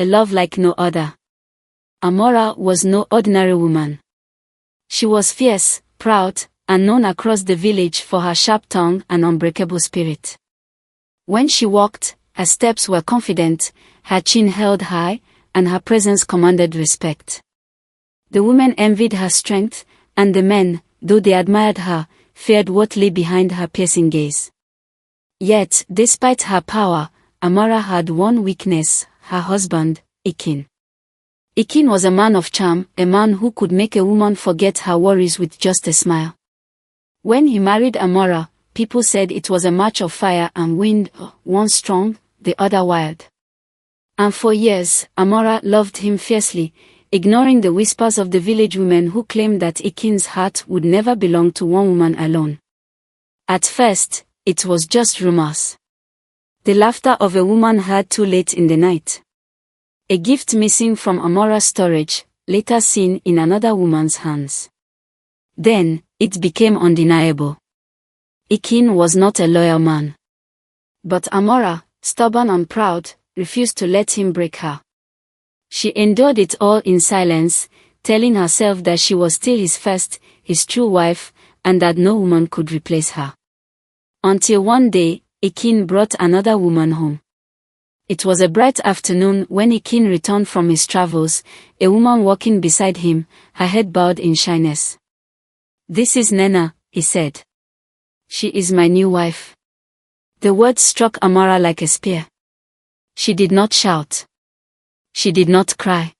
a love like no other. Amara was no ordinary woman. She was fierce, proud, and known across the village for her sharp tongue and unbreakable spirit. When she walked, her steps were confident, her chin held high, and her presence commanded respect. The women envied her strength, and the men, though they admired her, feared what lay behind her piercing gaze. Yet, despite her power, Amara had one weakness: her husband, Ekene. Ekene was a man of charm, a man who could make a woman forget her worries with just a smile. When he married Amara, people said it was a match of fire and wind, one strong, the other wild. And for years, Amara loved him fiercely, ignoring the whispers of the village women who claimed that Ekene's heart would never belong to one woman alone. At first, it was just rumors. The laughter of a woman heard too late in the night. A gift missing from Amara's storage, later seen in another woman's hands. Then, it became undeniable. Ekene was not a loyal man. But Amara, stubborn and proud, refused to let him break her. She endured it all in silence, telling herself that she was still his first, his true wife, and that no woman could replace her. Until one day, Ekene brought another woman home. It was a bright afternoon when Ekene returned from his travels, a woman walking beside him, her head bowed in shyness. "This is Nena," he said. "She is my new wife." The words struck Amara like a spear. She did not shout. She did not cry.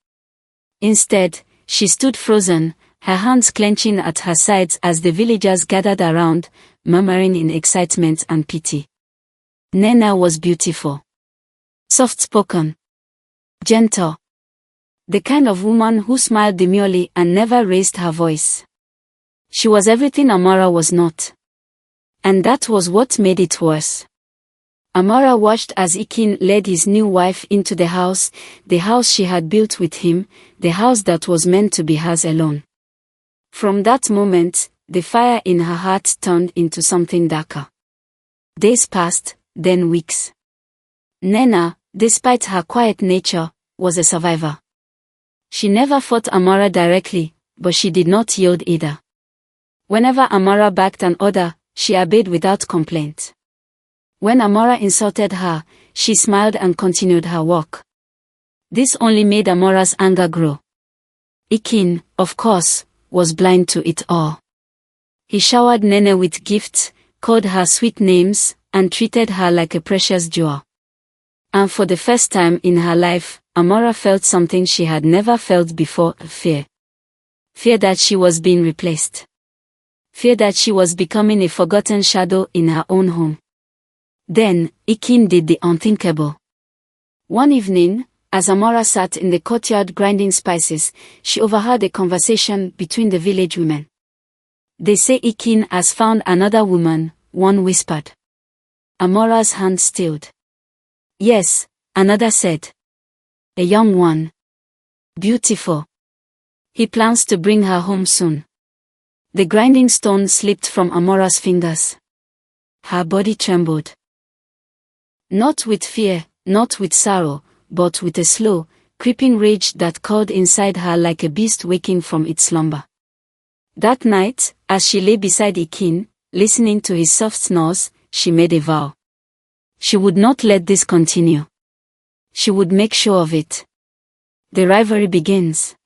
Instead, she stood frozen, her hands clenching at her sides as the villagers gathered around, murmuring in excitement and pity. Nena was beautiful. Soft-spoken. Gentle. The kind of woman who smiled demurely and never raised her voice. She was everything Amara was not. And that was what made it worse. Amara watched as Ekene led his new wife into the house she had built with him, the house that was meant to be hers alone. From that moment, the fire in her heart turned into something darker. Days passed, then weeks. Nena, despite her quiet nature, was a survivor. She never fought Amara directly, but she did not yield either. Whenever Amara backed an order, she obeyed without complaint. When Amara insulted her, she smiled and continued her walk. This only made Amara's anger grow. Ekene, of course, was blind to it all. He showered Nene with gifts, called her sweet names, and treated her like a precious jewel. And for the first time in her life, Amara felt something she had never felt before: fear. Fear that she was being replaced. Fear that she was becoming a forgotten shadow in her own home. Then, Ekene did the unthinkable. One evening, as Amara sat in the courtyard grinding spices, she overheard a conversation between the village women. "They say Ekene has found another woman," one whispered. Amara's hand stilled. "Yes," another said. "A young one. Beautiful. He plans to bring her home soon." The grinding stone slipped from Amara's fingers. Her body trembled. Not with fear, not with sorrow, but with a slow, creeping rage that called inside her like a beast waking from its slumber. That night, as she lay beside Ekene, listening to his soft snores, she made a vow. She would not let this continue. She would make sure of it. The rivalry begins.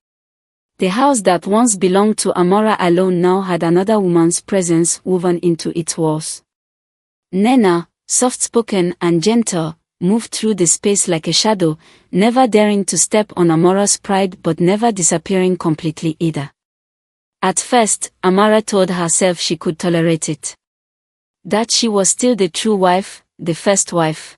The house that once belonged to Amara alone now had another woman's presence woven into its walls. Nena, soft-spoken and gentle, moved through the space like a shadow, never daring to step on Amara's pride but never disappearing completely either. At first, Amara told herself she could tolerate it. That she was still the true wife, the first wife.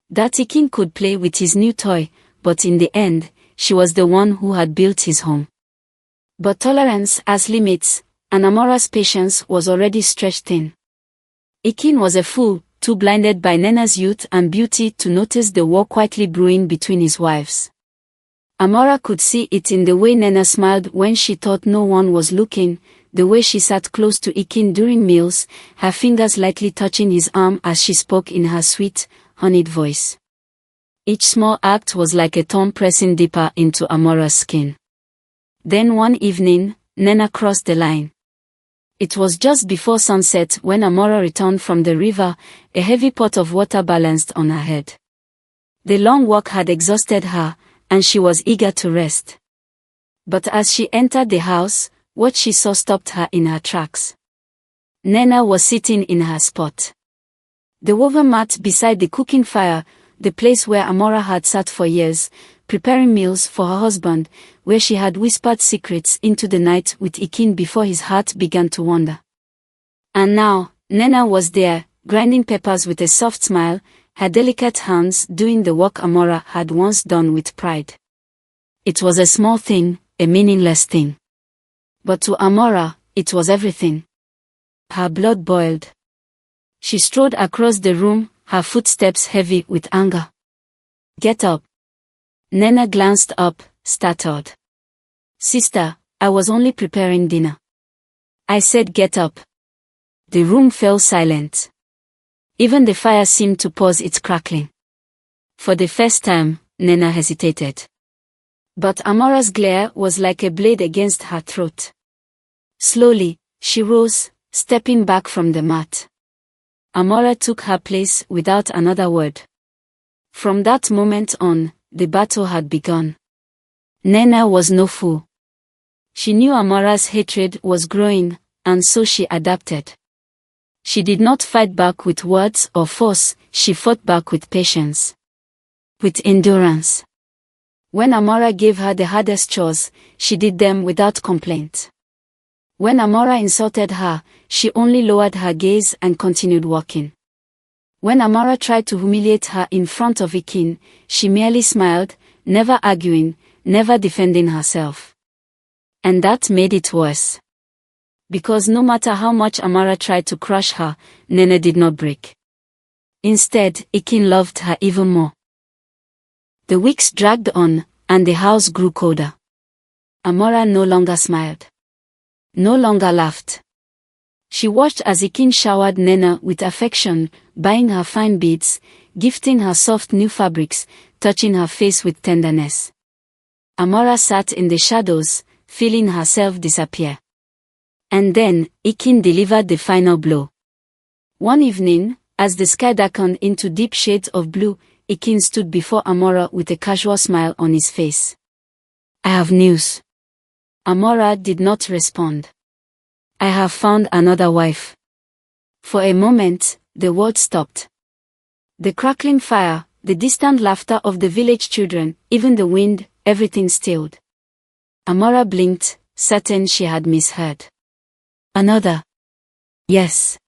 That Ekene could play with his new toy, but in the end, she was the one who had built his home. But tolerance has limits, and Amara's patience was already stretched thin. Ekene was a fool, too blinded by Nena's youth and beauty to notice the war quietly brewing between his wives. Amara could see it in the way Nena smiled when she thought no one was looking, the way she sat close to Ekene during meals, her fingers lightly touching his arm as she spoke in her sweet, honeyed voice. Each small act was like a thorn pressing deeper into Amara's skin. Then one evening, Nena crossed the line. It was just before sunset when Amara returned from the river, a heavy pot of water balanced on her head. The long walk had exhausted her, and she was eager to rest. But as she entered the house, what she saw stopped her in her tracks. Nena was sitting in her spot. The woven mat beside the cooking fire, the place where Amara had sat for years, preparing meals for her husband, where she had whispered secrets into the night with Ekene before his heart began to wander. And now, Nena was there, grinding peppers with a soft smile, her delicate hands doing the work Amara had once done with pride. It was a small thing, a meaningless thing. But to Amara, it was everything. Her blood boiled. She strode across the room, her footsteps heavy with anger. "Get up." Nena glanced up, startled. "Sister, I was only preparing dinner." "I said get up." The room fell silent. Even the fire seemed to pause its crackling. For the first time, Nena hesitated. But Amara's glare was like a blade against her throat. Slowly, she rose, stepping back from the mat. Amara took her place without another word. From that moment on, the battle had begun. Nena was no fool. She knew Amara's hatred was growing, and so she adapted. She did not fight back with words or force, she fought back with patience. With endurance. When Amara gave her the hardest chores, she did them without complaint. When Amara insulted her, she only lowered her gaze and continued walking. When Amara tried to humiliate her in front of Ekene, she merely smiled, never arguing, never defending herself. And that made it worse. Because no matter how much Amara tried to crush her, Nena did not break. Instead, Ekene loved her even more. The weeks dragged on, and the house grew colder. Amara no longer smiled. No longer laughed. She watched as Ekene showered Nena with affection, buying her fine beads, gifting her soft new fabrics, touching her face with tenderness. Amara sat in the shadows, feeling herself disappear. And then, Ekene delivered the final blow. One evening, as the sky darkened into deep shades of blue, Ekene stood before Amara with a casual smile on his face. "I have news." Amara did not respond. "I have found another wife." For a moment, the world stopped. The crackling fire, the distant laughter of the village children, even the wind, everything stilled. Amara blinked, certain she had misheard. "Another?" "Yes."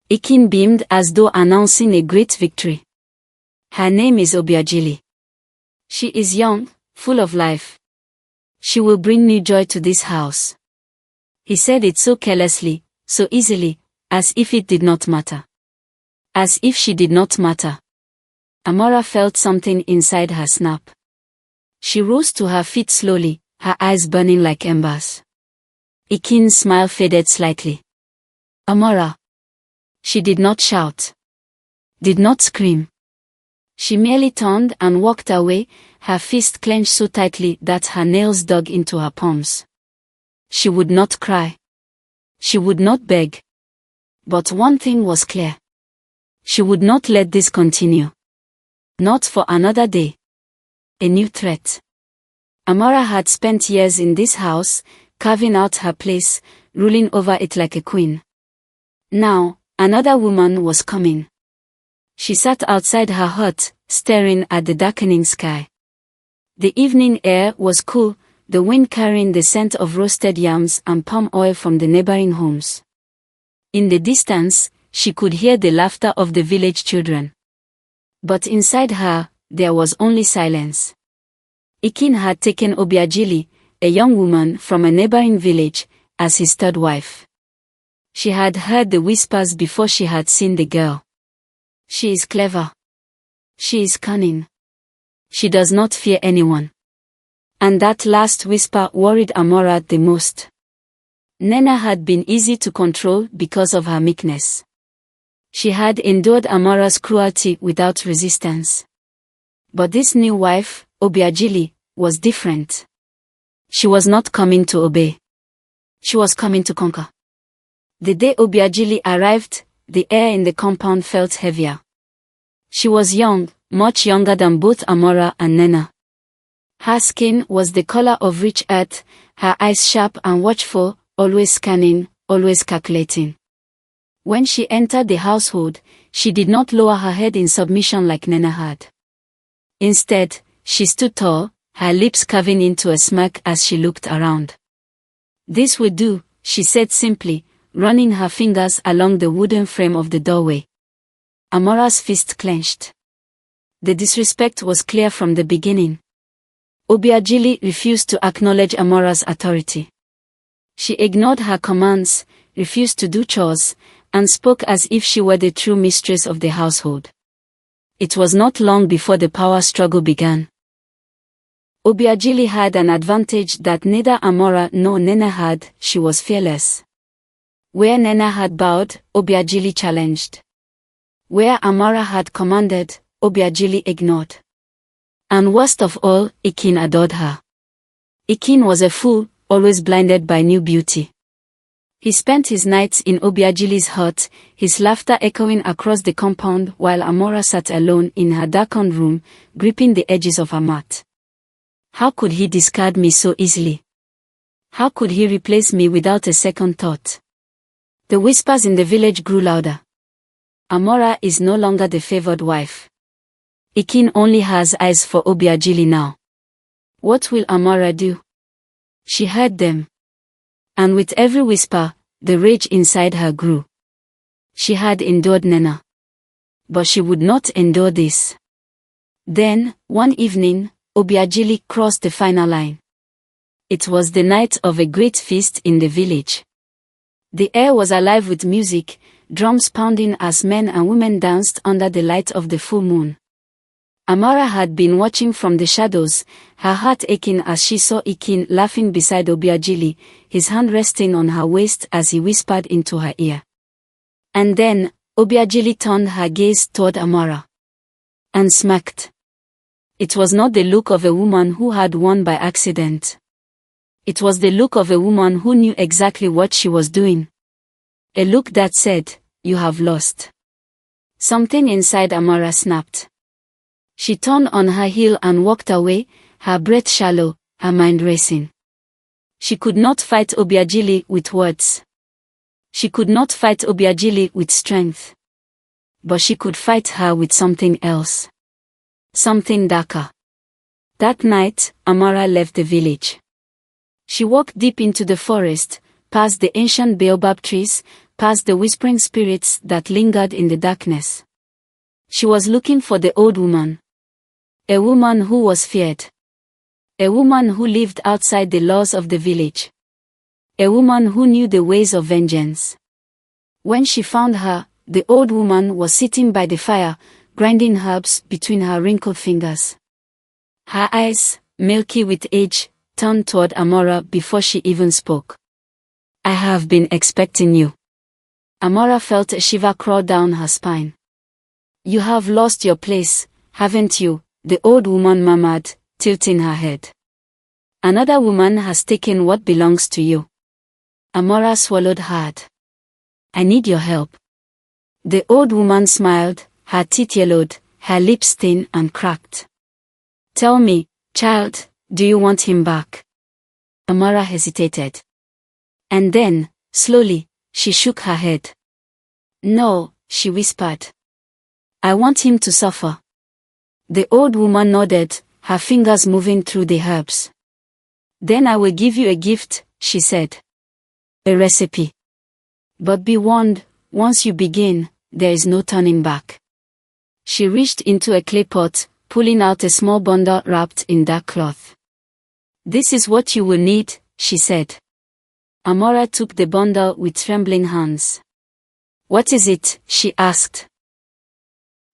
Ekene beamed as though announcing a great victory. "Her name is Obiageli. She is young, full of life. She will bring new joy to this house." He said it so carelessly, so easily, as if it did not matter. As if she did not matter. Amara felt something inside her snap. She rose to her feet slowly, her eyes burning like embers. Ekene's smile faded slightly. "Amara." She did not shout. Did not scream. She merely turned and walked away, her fist clenched so tightly that her nails dug into her palms. She would not cry. She would not beg. But one thing was clear. She would not let this continue. Not for another day. A new threat. Amara had spent years in this house, carving out her place, ruling over it like a queen. Now, another woman was coming. She sat outside her hut, staring at the darkening sky. The evening air was cool, the wind carrying the scent of roasted yams and palm oil from the neighboring homes. In the distance, she could hear the laughter of the village children. But inside her, there was only silence. Ekene had taken Obiageli, a young woman from a neighboring village, as his third wife. She had heard the whispers before she had seen the girl. She is clever. She is cunning. She does not fear anyone. And that last whisper worried Amara the most. Nena had been easy to control because of her meekness. She had endured Amara's cruelty without resistance. But this new wife, Obiageli, was different. She was not coming to obey. She was coming to conquer. The day Obiageli arrived, the air in the compound felt heavier. She was young, much younger than both Amara and Nena. Her skin was the color of rich earth, her eyes sharp and watchful, always scanning, always calculating. When she entered the household, she did not lower her head in submission like Nena had. Instead, she stood tall, her lips curving into a smirk as she looked around. "This will do," she said simply, running her fingers along the wooden frame of the doorway. Amara's fist clenched. The disrespect was clear from the beginning. Obiageli refused to acknowledge Amara's authority. She ignored her commands, refused to do chores, and spoke as if she were the true mistress of the household. It was not long before the power struggle began. Obiageli had an advantage that neither Amara nor Nena had: she was fearless. Where Nena had bowed, Obiageli challenged. Where Amara had commanded, Obiageli ignored. And worst of all, Ekene adored her. Ekene was a fool, always blinded by new beauty. He spent his nights in Obiageli's hut, his laughter echoing across the compound while Amara sat alone in her darkened room, gripping the edges of her mat. How could he discard me so easily? How could he replace me without a second thought? The whispers in the village grew louder. Amara is no longer the favored wife. Ekene only has eyes for Obiageli now. What will Amara do? She heard them. And with every whisper, the rage inside her grew. She had endured Nena. But she would not endure this. Then, one evening, Obiageli crossed the final line. It was the night of a great feast in the village. The air was alive with music, drums pounding as men and women danced under the light of the full moon. Amara had been watching from the shadows, her heart aching as she saw Ekene laughing beside Obiageli, his hand resting on her waist as he whispered into her ear. And then, Obiageli turned her gaze toward Amara. And smirked. It was not the look of a woman who had won by accident. It was the look of a woman who knew exactly what she was doing. A look that said, "You have lost." Something inside Amara snapped. She turned on her heel and walked away, her breath shallow, her mind racing. She could not fight Obiageli with words. She could not fight Obiageli with strength. But she could fight her with something else. Something darker. That night, Amara left the village. She walked deep into the forest, past the ancient baobab trees, past the whispering spirits that lingered in the darkness. She was looking for the old woman. A woman who was feared. A woman who lived outside the laws of the village. A woman who knew the ways of vengeance. When she found her, the old woman was sitting by the fire, grinding herbs between her wrinkled fingers. Her eyes, milky with age, turned toward Amara before she even spoke. "I have been expecting you." Amara felt a shiver crawl down her spine. "You have lost your place, haven't you?" the old woman murmured, tilting her head. "Another woman has taken what belongs to you." Amara swallowed hard. "I need your help." The old woman smiled, her teeth yellowed, her lips thin and cracked. "Tell me, child, do you want him back?" Amara hesitated. And then, slowly, she shook her head. "No," she whispered. "I want him to suffer." The old woman nodded, her fingers moving through the herbs. "Then I will give you a gift," she said. "A recipe. But be warned, once you begin, there is no turning back." She reached into a clay pot, pulling out a small bundle wrapped in dark cloth. "This is what you will need," she said. Amara took the bundle with trembling hands. "What is it?" she asked.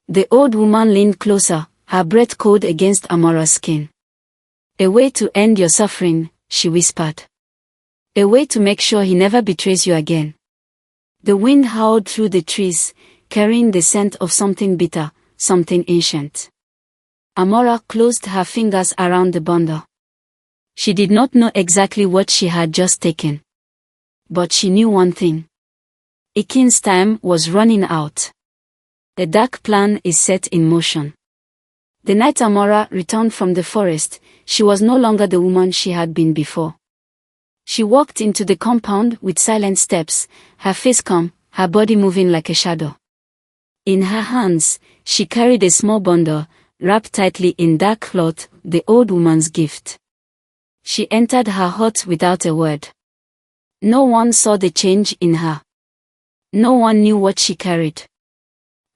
The old woman leaned closer, her breath cold against Amara's skin. "A way to end your suffering," she whispered. "A way to make sure he never betrays you again." The wind howled through the trees, carrying the scent of something bitter, something ancient. Amara closed her fingers around the bundle. She did not know exactly what she had just taken. But she knew one thing. Ekene's time was running out. A dark plan is set in motion. The night Amara returned from the forest, she was no longer the woman she had been before. She walked into the compound with silent steps, her face calm, her body moving like a shadow. In her hands, she carried a small bundle, wrapped tightly in dark cloth, the old woman's gift. She entered her hut without a word. No one saw the change in her. No one knew what she carried.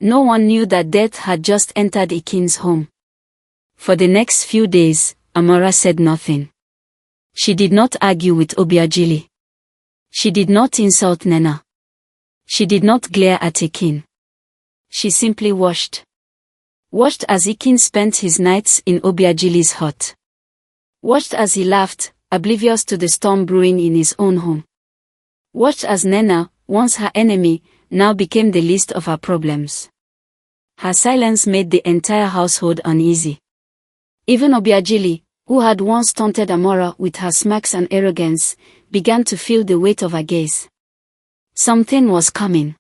No one knew that death had just entered Ekene's home. For the next few days, Amara said nothing. She did not argue with Obiageli. She did not insult Nena. She did not glare at Ekene. She simply watched. Watched as Ekene spent his nights in Obiageli's hut. Watched as he laughed, oblivious to the storm brewing in his own home. Watched as Nena, once her enemy, now became the least of her problems. Her silence made the entire household uneasy. Even Obiageli, who had once taunted Amara with her smirks and arrogance, began to feel the weight of her gaze. Something was coming.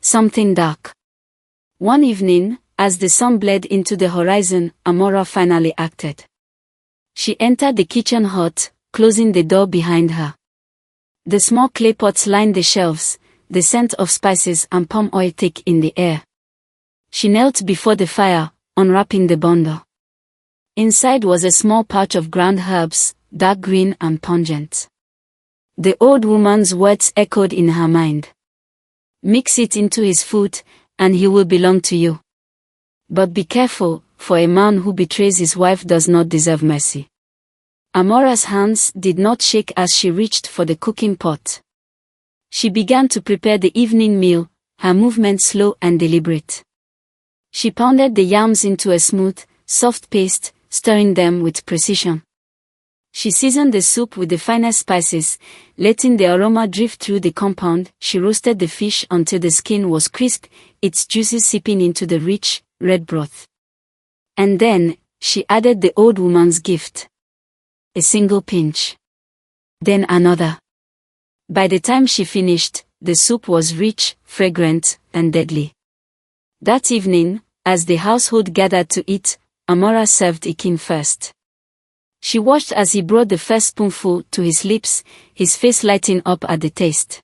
Something dark. One evening, as the sun bled into the horizon, Amara finally acted. She entered the kitchen hut, closing the door behind her. The small clay pots lined the shelves, the scent of spices and palm oil thick in the air. She knelt before the fire, unwrapping the bundle. Inside was a small pouch of ground herbs, dark green and pungent. The old woman's words echoed in her mind. Mix it into his food, and he will belong to you. But be careful, for a man who betrays his wife does not deserve mercy. Amara's hands did not shake as she reached for the cooking pot. She began to prepare the evening meal, her movements slow and deliberate. She pounded the yams into a smooth, soft paste, stirring them with precision. She seasoned the soup with the finest spices, letting the aroma drift through the compound. She roasted the fish until the skin was crisp, its juices seeping into the rich, red broth. And then, she added the old woman's gift. A single pinch. Then another. By the time she finished, the soup was rich, fragrant, and deadly. That evening, as the household gathered to eat, Amara served Ekene first. She watched as he brought the first spoonful to his lips, his face lighting up at the taste.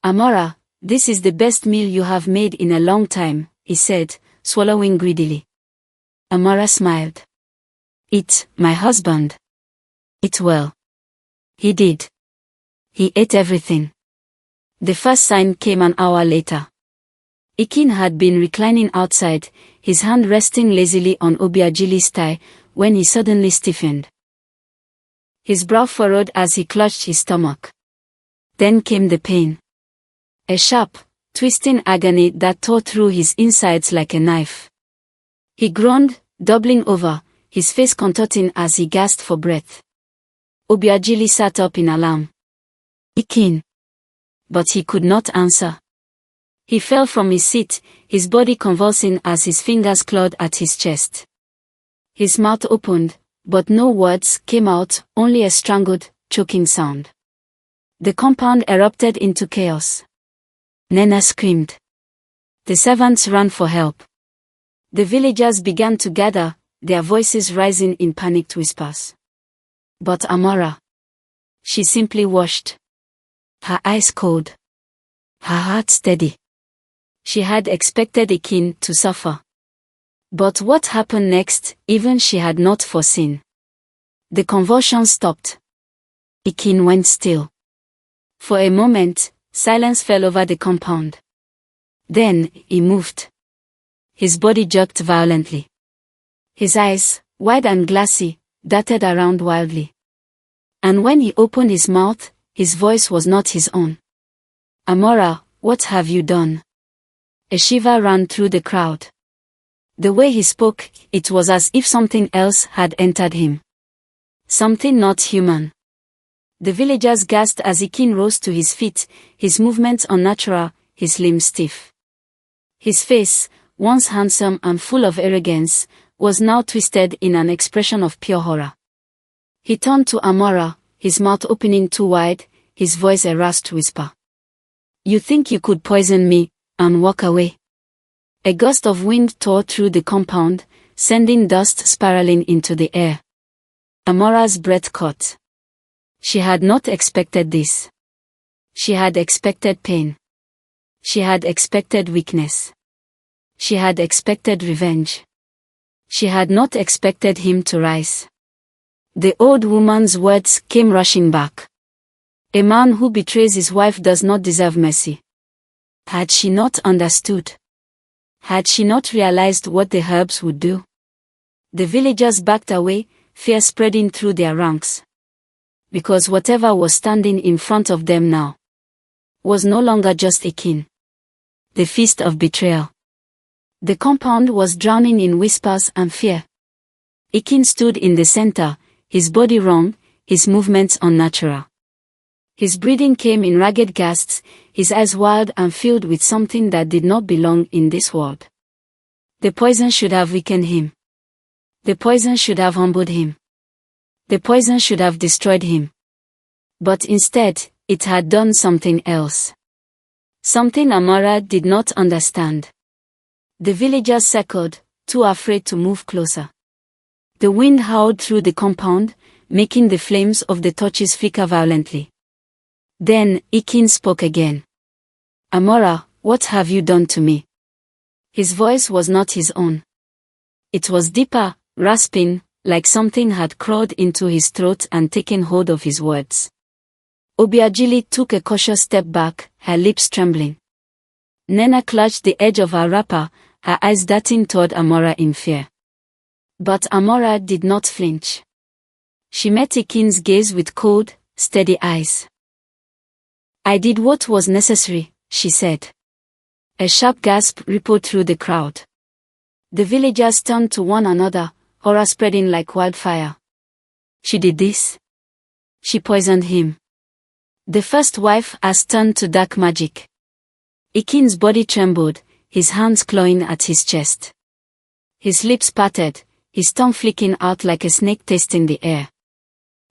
Amara, this is the best meal you have made in a long time, he said, swallowing greedily. Amara smiled. Eat, my husband. Eat well. He did. He ate everything. The first sign came an hour later. Ekene had been reclining outside, his hand resting lazily on Obiageli's thigh, when he suddenly stiffened. His brow furrowed as he clutched his stomach. Then came the pain. A sharp, twisting agony that tore through his insides like a knife. He groaned, doubling over, his face contorting as he gasped for breath. Obiageli sat up in alarm. Ekene. But he could not answer. He fell from his seat, his body convulsing as his fingers clawed at his chest. His mouth opened, but no words came out, only a strangled, choking sound. The compound erupted into chaos. Nena screamed. The servants ran for help. The villagers began to gather, their voices rising in panicked whispers. But Amara. She simply watched. Her eyes cold. Her heart steady. She had expected Ekene to suffer. But what happened next, even she had not foreseen. The convulsions stopped. Ekene went still. For a moment, silence fell over the compound. Then, he moved. His body jerked violently. His eyes, wide and glassy, darted around wildly. And when he opened his mouth, his voice was not his own. Amara, what have you done? A shiver ran through the crowd. The way he spoke, it was as if something else had entered him. Something not human. The villagers gasped as Ekene rose to his feet, his movements unnatural, his limbs stiff. His face, once handsome and full of arrogance, was now twisted in an expression of pure horror. He turned to Amara, his mouth opening too wide, his voice a rasped whisper. "You think you could poison me, and walk away?" A gust of wind tore through the compound, sending dust spiraling into the air. Amara's breath caught. She had not expected this. She had expected pain. She had expected weakness. She had expected revenge. She had not expected him to rise. The old woman's words came rushing back. A man who betrays his wife does not deserve mercy. Had she not understood? Had she not realized what the herbs would do? The villagers backed away, fear spreading through their ranks. Because whatever was standing in front of them now was no longer just Ekene. The feast of betrayal. The compound was drowning in whispers and fear. Ekene stood in the center, his body wrong, his movements unnatural. His breathing came in ragged gasps, his eyes wild and filled with something that did not belong in this world. The poison should have weakened him. The poison should have humbled him. The poison should have destroyed him. But instead, it had done something else. Something Amara did not understand. The villagers circled, too afraid to move closer. The wind howled through the compound, making the flames of the torches flicker violently. Then, Ekene spoke again. "Amara, what have you done to me?" His voice was not his own. It was deeper, rasping, like something had crawled into his throat and taken hold of his words. Obiageli took a cautious step back, her lips trembling. Nena clutched the edge of her wrapper, her eyes darting toward Amara in fear. But Amara did not flinch. She met Ekene's gaze with cold, steady eyes. "I did what was necessary," she said. A sharp gasp rippled through the crowd. The villagers turned to one another, horror spreading like wildfire. She did this? She poisoned him. The first wife has turned to dark magic. Ekene's body trembled, his hands clawing at his chest. His lips parted, his tongue flicking out like a snake tasting the air.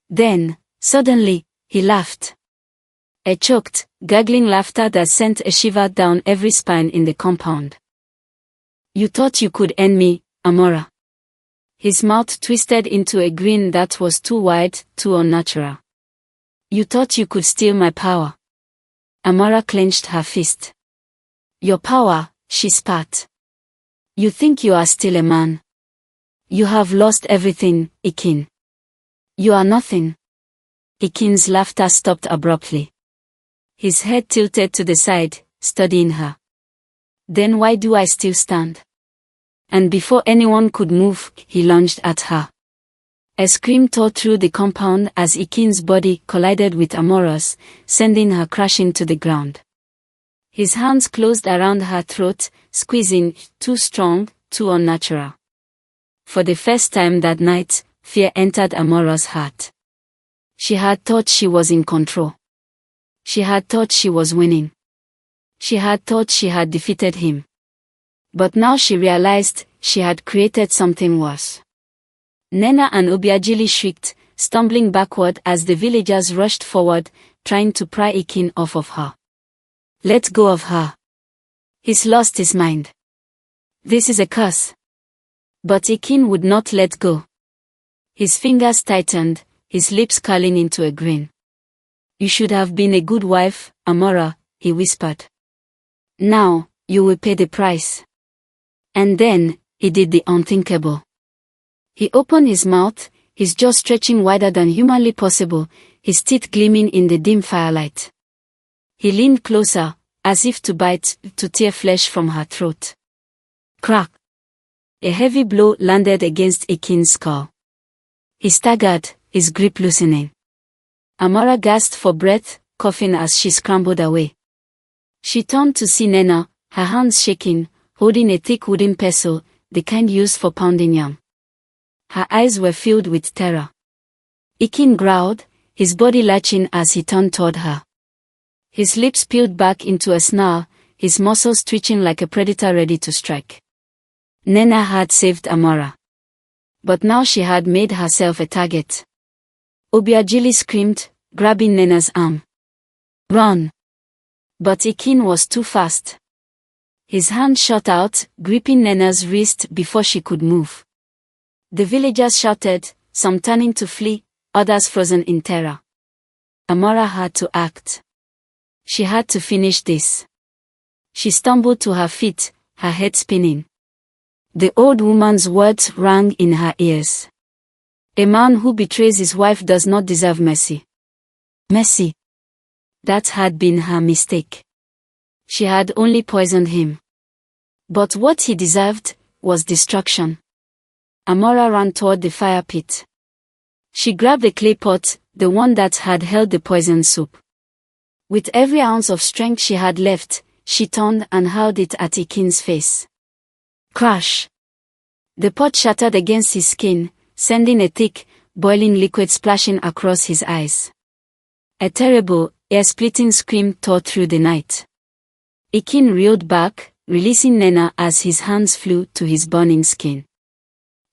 Then, suddenly, he laughed. A choked, gurgling laughter that sent a shiver down every spine in the compound. "You thought you could end me, Amara." His mouth twisted into a grin that was too wide, too unnatural. "You thought you could steal my power." Amara clenched her fist. "Your power," she spat. "You think you are still a man? You have lost everything, Ekene. You are nothing." Ekene's laughter stopped abruptly. His head tilted to the side, studying her. "Then why do I still stand?" And before anyone could move, he lunged at her. A scream tore through the compound as Ekene's body collided with Amara's, sending her crashing to the ground. His hands closed around her throat, squeezing, too strong, too unnatural. For the first time that night, fear entered Amara's heart. She had thought she was in control. She had thought she was winning. She had thought she had defeated him. But now she realized she had created something worse. Nena and Obiageli shrieked, stumbling backward as the villagers rushed forward, trying to pry Ekene off of her. "Let go of her. He's lost his mind. This is a curse." But Ekene would not let go. His fingers tightened, his lips curling into a grin. "You should have been a good wife, Amara," he whispered. "Now, you will pay the price." And then, he did the unthinkable. He opened his mouth, his jaw stretching wider than humanly possible, his teeth gleaming in the dim firelight. He leaned closer, as if to bite, to tear flesh from her throat. Crack! A heavy blow landed against Ekene's skull. He staggered, his grip loosening. Amara gasped for breath, coughing as she scrambled away. She turned to see Nena, her hands shaking, holding a thick wooden pestle, the kind used for pounding yam. Her eyes were filled with terror. Ekene growled, his body lurching as he turned toward her. His lips peeled back into a snarl, his muscles twitching like a predator ready to strike. Nena had saved Amara. But now she had made herself a target. Obiageli screamed, grabbing Nena's arm. "Run!" But Ekene was too fast. His hand shot out, gripping Nena's wrist before she could move. The villagers shouted, some turning to flee, others frozen in terror. Amara had to act. She had to finish this. She stumbled to her feet, her head spinning. The old woman's words rang in her ears. "A man who betrays his wife does not deserve mercy." Mercy. That had been her mistake. She had only poisoned him. But what he deserved was destruction. Amara ran toward the fire pit. She grabbed the clay pot, the one that had held the poison soup. With every ounce of strength she had left, she turned and hurled it at Ekene's face. Crash! The pot shattered against his skin, sending a thick, boiling liquid splashing across his eyes. A terrible, ear-splitting scream tore through the night. Ekene reeled back, releasing Nena as his hands flew to his burning skin.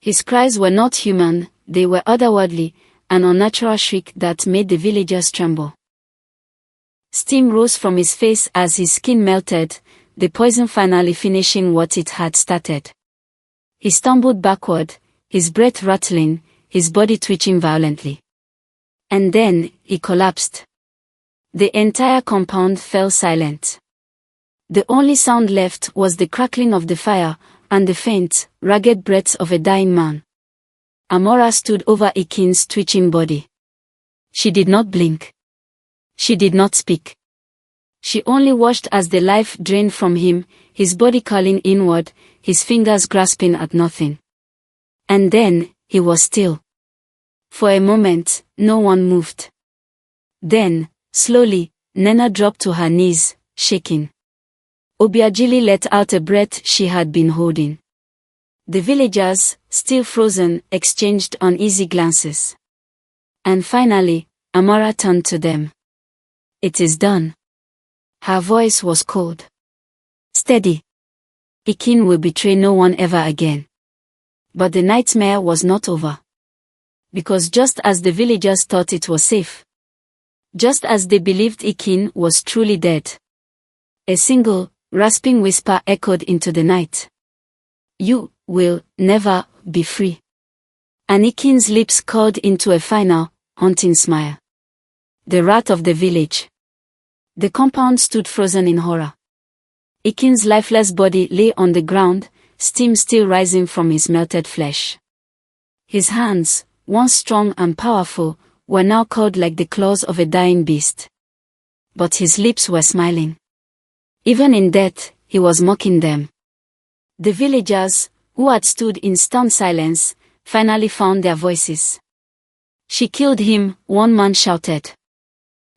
His cries were not human, they were otherworldly, an unnatural shriek that made the villagers tremble. Steam rose from his face as his skin melted, the poison finally finishing what it had started. He stumbled backward, his breath rattling, his body twitching violently. And then, he collapsed. The entire compound fell silent. The only sound left was the crackling of the fire, and the faint, ragged breaths of a dying man. Amara stood over Ekene's twitching body. She did not blink. She did not speak. She only watched as the life drained from him, his body curling inward, his fingers grasping at nothing. And then, he was still. For a moment, no one moved. Then, slowly, Nena dropped to her knees, shaking. Obiageli let out a breath she had been holding. The villagers, still frozen, exchanged uneasy glances. And finally, Amara turned to them. "It is done." Her voice was cold. "Steady. Ekene will betray no one ever again." But the nightmare was not over. Because just as the villagers thought it was safe, just as they believed Ekene was truly dead, a single, rasping whisper echoed into the night. "You will never be free." And Ekene's lips curled into a final, haunting smile. The wrath of the village. The compound stood frozen in horror. Ekene's lifeless body lay on the ground, steam still rising from his melted flesh. His hands, once strong and powerful, were now curled like the claws of a dying beast. But his lips were smiling. Even in death, he was mocking them. The villagers, who had stood in stunned silence, finally found their voices. "She killed him," one man shouted.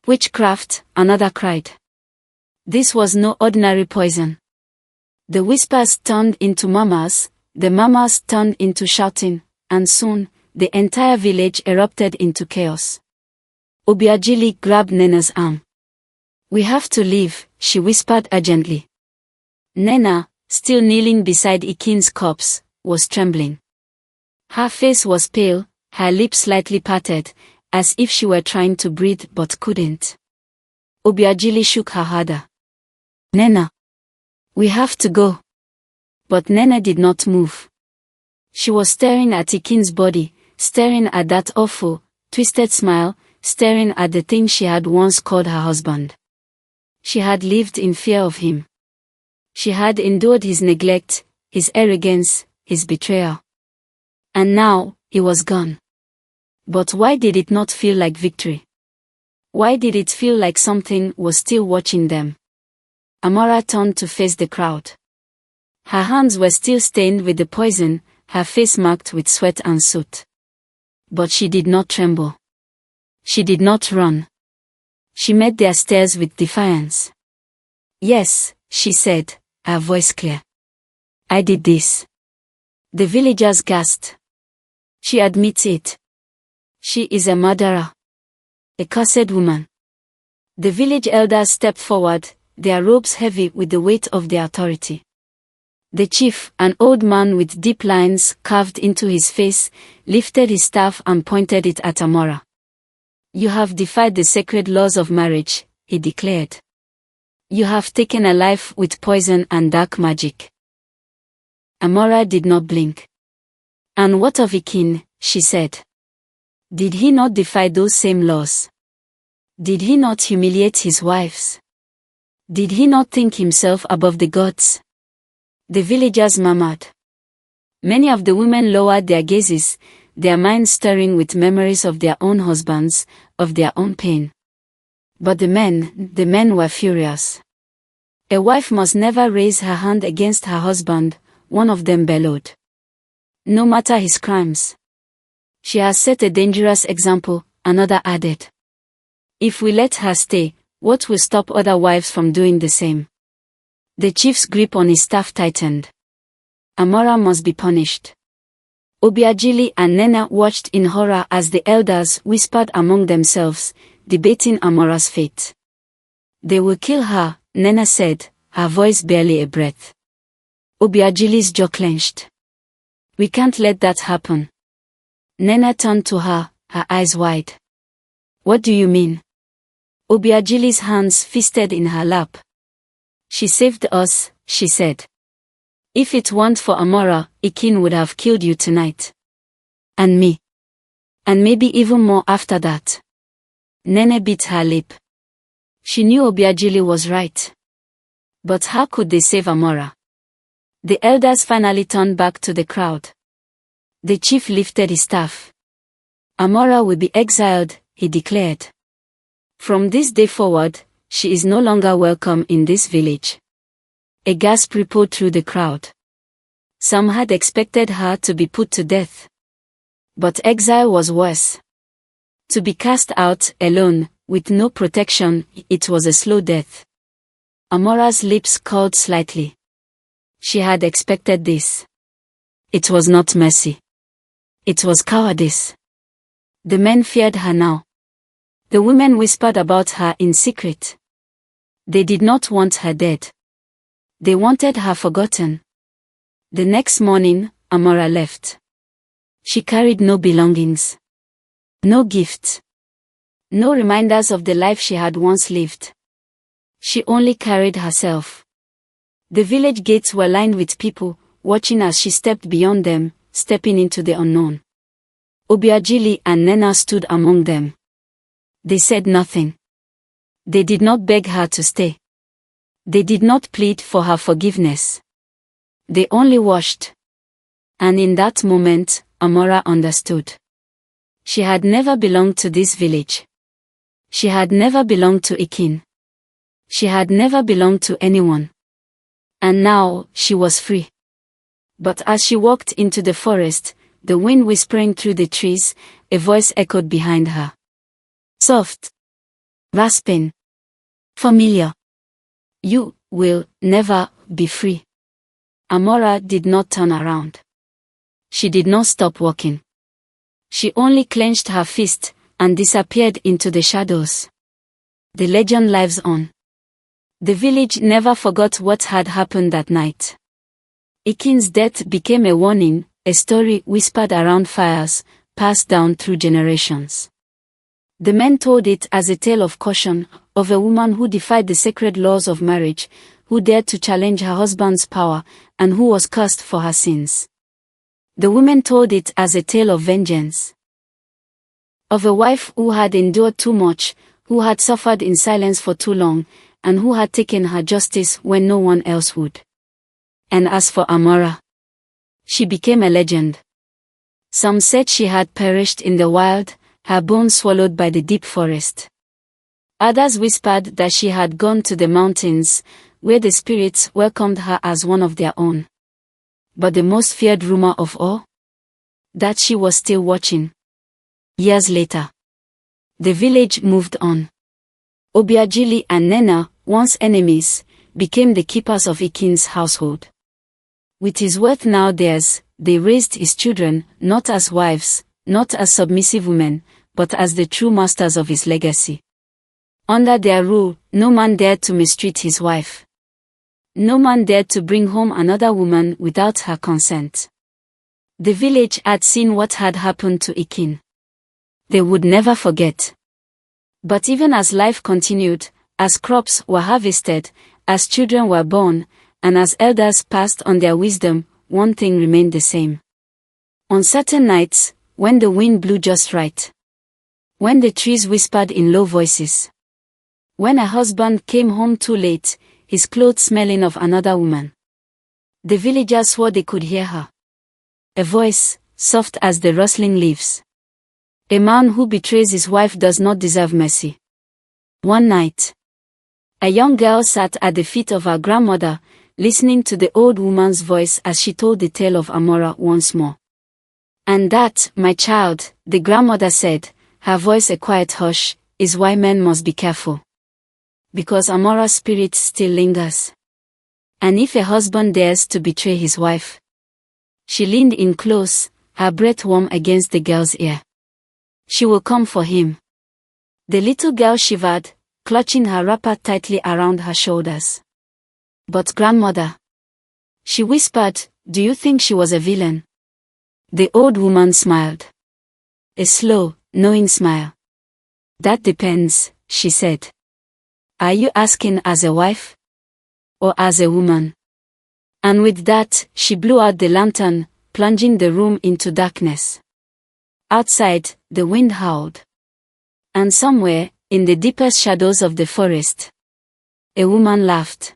"Witchcraft," another cried. This was no ordinary poison. The whispers turned into murmurs, the murmurs turned into shouting, and soon, the entire village erupted into chaos. Obiageli grabbed Nena's arm. "We have to leave," she whispered urgently. Nena, still kneeling beside Ekene's corpse, was trembling. Her face was pale, her lips slightly parted, as if she were trying to breathe but couldn't. Obiageli shook her harder. "Nena, we have to go." But Nena did not move. She was staring at Ekene's body, staring at that awful, twisted smile, staring at the thing she had once called her husband. She had lived in fear of him. She had endured his neglect, his arrogance, his betrayal. And now, he was gone. But why did it not feel like victory? Why did it feel like something was still watching them? Amara turned to face the crowd. Her hands were still stained with the poison, her face marked with sweat and soot. But she did not tremble. She did not run. She met their stares with defiance. "Yes," she said, her voice clear. "I did this." The villagers gasped. "She admits it. She is a murderer. A cursed woman." The village elders stepped forward, their robes heavy with the weight of their authority. The chief, an old man with deep lines carved into his face, lifted his staff and pointed it at Amara. "You have defied the sacred laws of marriage," he declared. "You have taken a life with poison and dark magic." Amara did not blink. "And what of Ekene?" she said. "Did he not defy those same laws? Did he not humiliate his wives? Did he not think himself above the gods?" The villagers murmured. Many of the women lowered their gazes, their minds stirring with memories of their own husbands, of their own pain. But the men were furious. "A wife must never raise her hand against her husband," one of them bellowed. "No matter his crimes. She has set a dangerous example," another added. "If we let her stay, what will stop other wives from doing the same?" The chief's grip on his staff tightened. Amara must be punished. Obiageli and Nena watched in horror as the elders whispered among themselves, debating Amara's fate. "They will kill her," Nena said, her voice barely a breath. Obiageli's jaw clenched. "We can't let that happen." Nena turned to her, her eyes wide. "What do you mean?" Obiageli's hands fisted in her lap. "She saved us," she said. "If it weren't for Amara, Ekene would have killed you tonight. And me. And maybe even more after that." Nene bit her lip. She knew Obiageli was right. But how could they save Amara? The elders finally turned back to the crowd. The chief lifted his staff. "Amara will be exiled," he declared. "From this day forward, she is no longer welcome in this village." A gasp rippled through the crowd. Some had expected her to be put to death. But exile was worse. To be cast out, alone, with no protection, it was a slow death. Amara's lips curled slightly. She had expected this. It was not mercy. It was cowardice. The men feared her now. The women whispered about her in secret. They did not want her dead. They wanted her forgotten. The next morning, Amara left. She carried no belongings. No gifts. No reminders of the life she had once lived. She only carried herself. The village gates were lined with people, watching as she stepped beyond them, stepping into the unknown. Obiageli and Nena stood among them. They said nothing. They did not beg her to stay. They did not plead for her forgiveness. They only watched. And in that moment, Amara understood. She had never belonged to this village. She had never belonged to Ekene. She had never belonged to anyone. And now, she was free. But as she walked into the forest, the wind whispering through the trees, a voice echoed behind her. Soft. Rasping. Familiar. "You will never be free." Amara did not turn around. She did not stop walking. She only clenched her fist and disappeared into the shadows. The legend lives on. The village never forgot what had happened that night. Ekene's death became a warning, a story whispered around fires, passed down through generations. The men told it as a tale of caution, of a woman who defied the sacred laws of marriage, who dared to challenge her husband's power, and who was cursed for her sins. The women told it as a tale of vengeance. Of a wife who had endured too much, who had suffered in silence for too long, and who had taken her justice when no one else would. And as for Amara, she became a legend. Some said she had perished in the wild, her bones swallowed by the deep forest. Others whispered that she had gone to the mountains, where the spirits welcomed her as one of their own. But the most feared rumor of all? That she was still watching. Years later, the village moved on. Obiageli and Nena, once enemies, became the keepers of Ekene's household. With his wealth now theirs, they raised his children, not as wives, not as submissive women, but as the true masters of his legacy. Under their rule, no man dared to mistreat his wife. No man dared to bring home another woman without her consent. The village had seen what had happened to Ekene. They would never forget. But even as life continued, as crops were harvested, as children were born, and as elders passed on their wisdom, one thing remained the same. On certain nights, when the wind blew just right, when the trees whispered in low voices, when a husband came home too late, his clothes smelling of another woman, the villagers swore they could hear her. A voice, soft as the rustling leaves. A man who betrays his wife does not deserve mercy. One night, a young girl sat at the feet of her grandmother, listening to the old woman's voice as she told the tale of Amara once more. And that, my child, the grandmother said, her voice a quiet hush, is why men must be careful. Because Amara's spirit still lingers. And if a husband dares to betray his wife. She leaned in close, her breath warm against the girl's ear. She will come for him. The little girl shivered, clutching her wrapper tightly around her shoulders. But grandmother, she whispered, do you think she was a villain? The old woman smiled. A slow, knowing smile. That depends, she said. Are you asking as a wife? Or as a woman? And with that, she blew out the lantern, plunging the room into darkness. Outside, the wind howled. And somewhere, in the deepest shadows of the forest, a woman laughed.